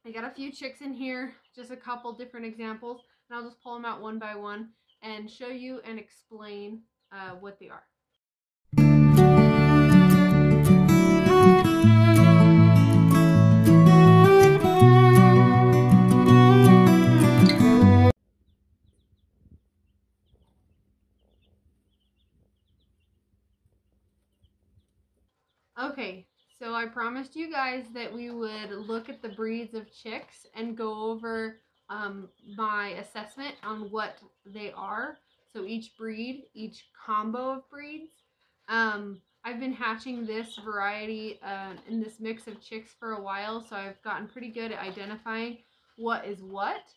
I got a few chicks in here, just a couple different examples, and I'll just pull them out one by one and show you and explain what they are. Okay, so I promised you guys that we would look at the breeds of chicks and go over my assessment on what they are. So each breed, each combo of breeds. I've been hatching this variety in this mix of chicks for a while, so I've gotten pretty good at identifying what is what.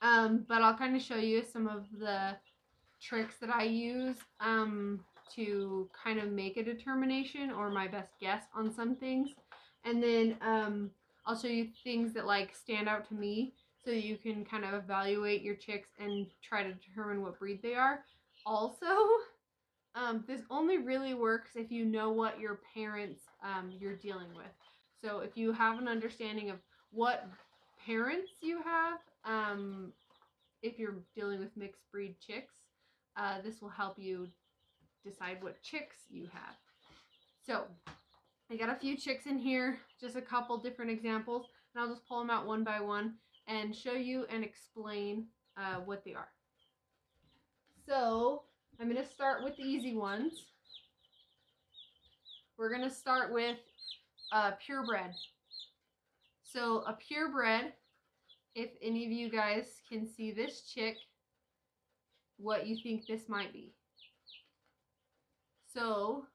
But I'll kind of show you some of the tricks that I use to kind of make a determination or my best guess on some things. And then I'll show you things that like stand out to me so that you can kind of evaluate your chicks and try to determine what breed they are. Also, this only really works if you know what your parents you're dealing with. So if you have an understanding of what parents you have, if you're dealing with mixed breed chicks, this will help you decide what chicks you have. So I got a few chicks in here, just a couple different examples, and I'll just pull them out one by one and show you and explain what they are. So I'm going to start with the easy ones. We're going to start with purebred. So a purebred, if any of you guys can see this chick, what you think this might be. So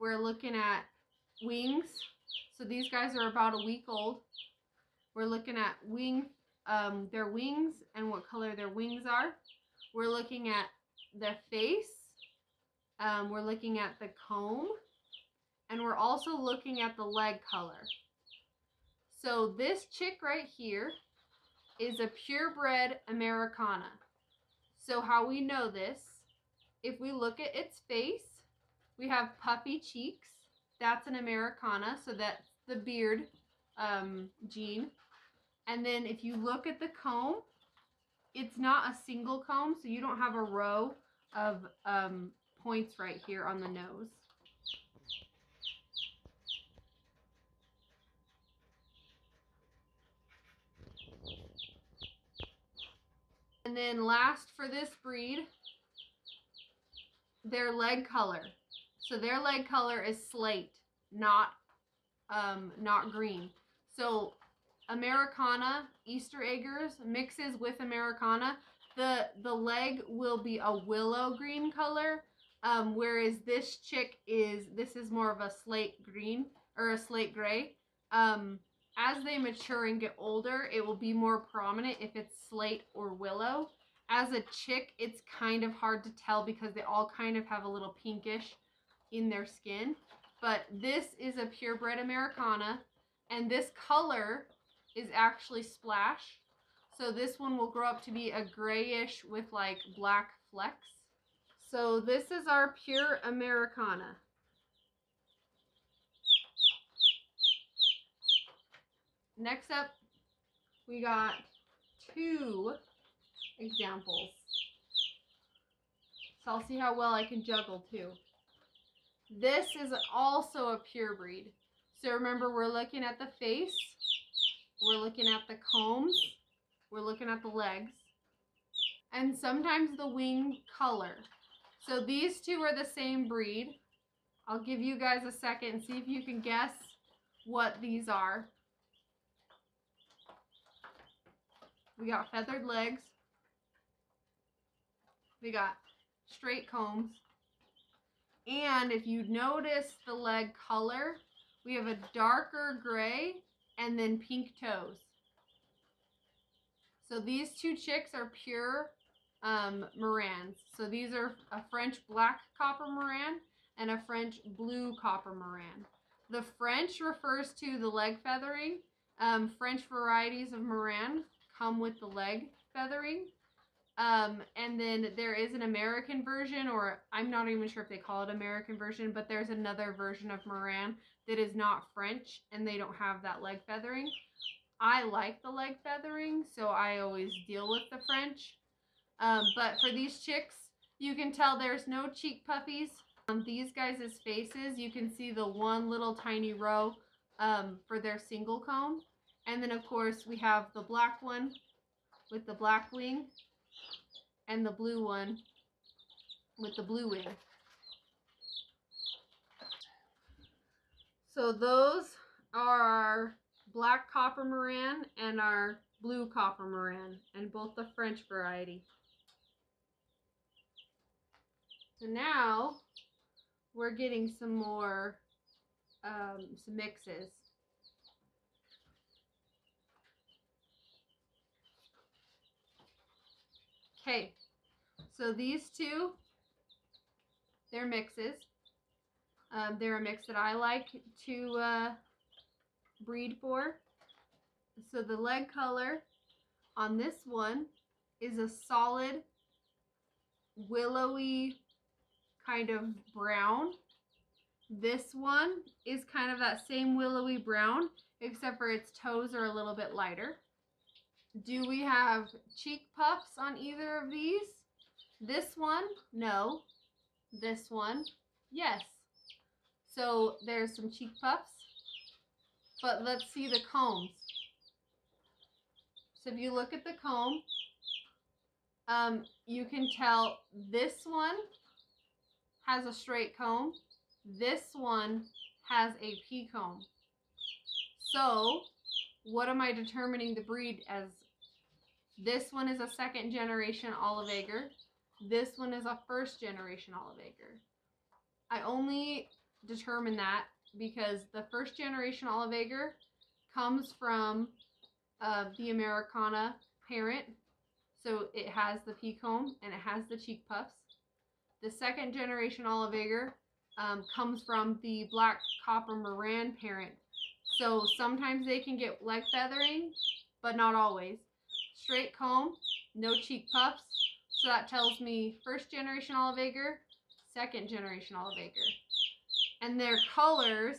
we're looking at wings. So these guys are about a week old. We're looking at their wings and what color their wings are. We're looking at their face. We're looking at the comb. And we're also looking at the leg color. So this chick right here is a purebred Americana. So how we know this, if we look at its face, we have puffy cheeks. That's an Americana, so that's the beard gene. And then if you look at the comb, it's not a single comb, so you don't have a row of points right here on the nose. And then last for this breed, their leg color. So their leg color is slate, not green. So Americana, Easter eggers mixes with Americana. The leg will be a willow green color, whereas this chick this is more of a slate green or a slate gray. As they mature and get older, it will be more prominent if it's slate or willow. As a chick, it's kind of hard to tell because they all kind of have a little pinkish in their skin. But this is a purebred Americana, and this color is actually splash. So this one will grow up to be a grayish with like black flecks. So this is our pure Americana. Next up, we got two examples. So I'll see how well I can juggle too. This is also a pure breed. So remember, we're looking at the face, we're looking at the combs, we're looking at the legs, and sometimes the wing color. So these two are the same breed. I'll give you guys a second and see if you can guess what these are. We got feathered legs. We got straight combs. And if you notice the leg color, we have a darker gray and then pink toes. So these two chicks are pure Marans. So these are a French black copper Maran and a French blue copper Maran. The French refers to the leg feathering. French varieties of Maran come with the leg feathering. And then there is an American version, or I'm not even sure if they call it American version, but there's another version of Maran that is not French and they don't have that leg feathering. I like the leg feathering, so I always deal with the French. But for these chicks, you can tell there's no cheek puffies. On these guys' faces, you can see the one little tiny row for their single comb. And then, of course, we have the black one with the black wing and the blue one with the blue wing. So those are our black copper Moran and our blue copper Moran, and both the French variety. So now we're getting some more some mixes. Okay, so these two, they're mixes. They're a mix that I like to breed for. So the leg color on this one is a solid willowy kind of brown. This one is kind of that same willowy brown, except for its toes are a little bit lighter. Do we have cheek puffs on either of these? This one, no. This one, yes. So there's some cheek puffs, but let's see the combs. So if you look at the comb, you can tell this one has a straight comb. This one has a P comb. So what am I determining the breed as? This one is a second generation Olive Egger. This one is a first generation Olive Egger. I only determine that because the first generation Olive Egger comes from the Americana parent. So it has the P comb and it has the cheek puffs. The second generation Olive Egger comes from the black copper Moran parent. So sometimes they can get leg feathering, but not always. Straight comb, no cheek puffs. So that tells me first generation Olive Egger, second generation Olive Egger. And their colors,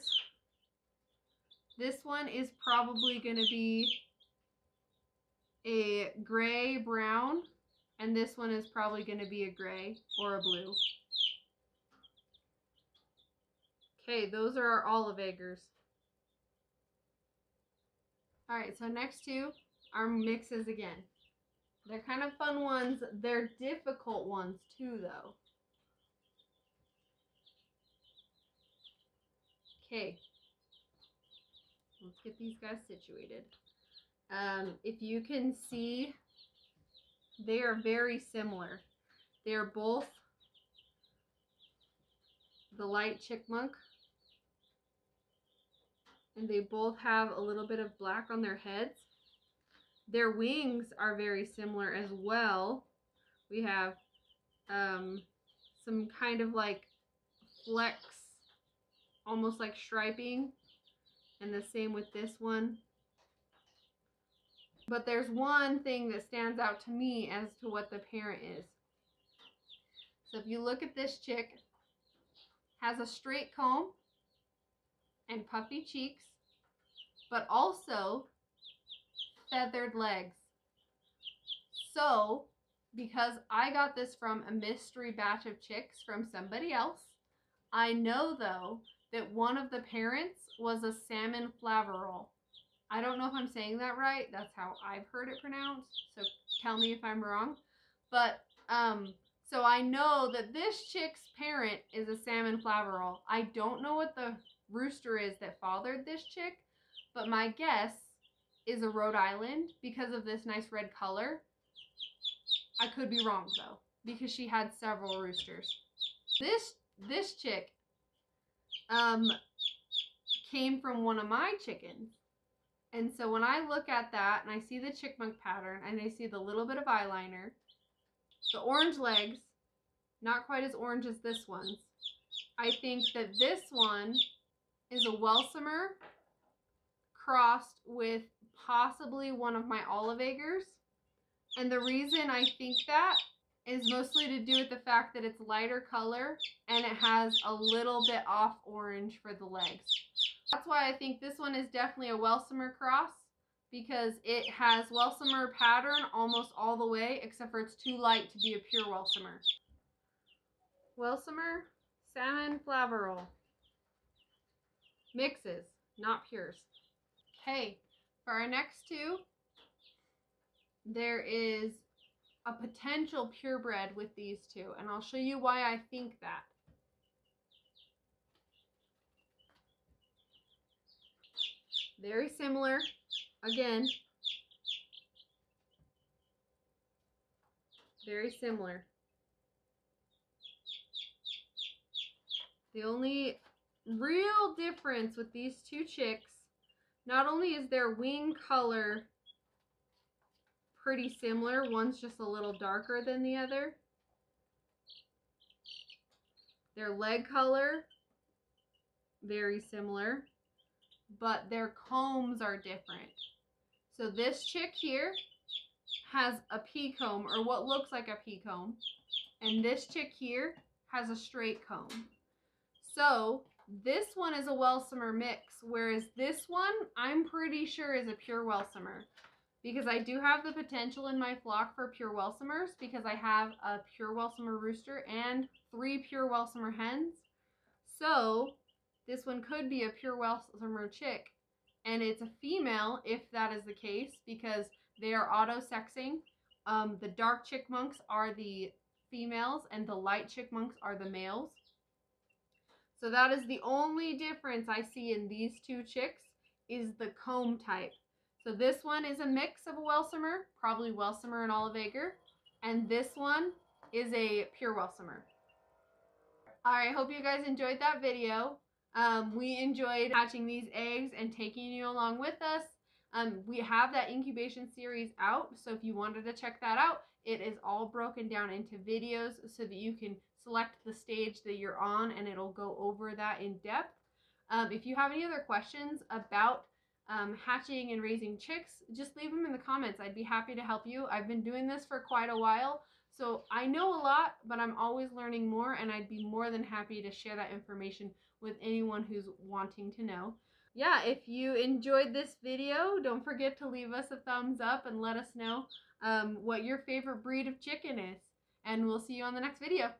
this one is probably going to be a gray brown, and this one is probably going to be a gray or a blue. Okay, those are our Olive Eggers. Alright, so next two are mixes again. They're kind of fun ones. They're difficult ones too, though. Okay, let's get these guys situated. If you can see, they are very similar. They are both the light chickmunk, and they both have a little bit of black on their heads. Their wings are very similar as well. We have some kind of like flecks, almost like striping, and the same with this one. But there's one thing that stands out to me as to what the parent is. So if you look at this chick, has a straight comb and puffy cheeks, but also feathered legs. So, because I got this from a mystery batch of chicks from somebody else, I know though that one of the parents was a salmon flaverol. I don't know if I'm saying that right. That's how I've heard it pronounced. So tell me if I'm wrong. But so I know that this chick's parent is a salmon flaverol. I don't know what the rooster is that fathered this chick, but my guess is a Rhode Island because of this nice red color. I could be wrong though, because she had several roosters. This chick came from one of my chickens. And so when I look at that and I see the chickmunk pattern and I see the little bit of eyeliner, the orange legs, not quite as orange as this one's, I think that this one is a Welsimer crossed with possibly one of my Olive Eggers. And the reason I think that is mostly to do with the fact that it's lighter color and it has a little bit off orange for the legs. That's why I think this one is definitely a Welsimer cross, because it has Welsimer pattern almost all the way, except for it's too light to be a pure Welsimer. Welsimer Salmon Flavarol. Mixes, not pures. Okay, for our next two, there is a potential purebred with these two, and I'll show you why I think that. Very similar, again, very similar. The only real difference with these two chicks, not only is their wing color pretty similar, one's just a little darker than the other. Their leg color, very similar, but their combs are different. So this chick here has a pea comb, or what looks like a pea comb, and this chick here has a straight comb. So this one is a Welsimer mix, whereas this one I'm pretty sure is a pure Welsimer, because I do have the potential in my flock for pure Welsimers, because I have a pure Welsimer rooster and 3 pure Welsimer hens. So this one could be a pure Welsimer chick, and it's a female if that is the case, because they are auto-sexing. The dark chickmunks are the females and the light chickmunks are the males. So that is the only difference I see in these two chicks, is the comb type. So this one is a mix of a Welsimer, probably Welsimer and Olive Acre, and this one is a pure Welsimer. Alright, hope you guys enjoyed that video. We enjoyed hatching these eggs and taking you along with us. We have that incubation series out, so if you wanted to check that out, it is all broken down into videos so that you can select the stage that you're on and it'll go over that in depth. If you have any other questions about hatching and raising chicks, just leave them in the comments. I'd be happy to help you. I've been doing this for quite a while, so I know a lot, but I'm always learning more, and I'd be more than happy to share that information with anyone who's wanting to know. Yeah, if you enjoyed this video, don't forget to leave us a thumbs up and let us know what your favorite breed of chicken is. And we'll see you on the next video.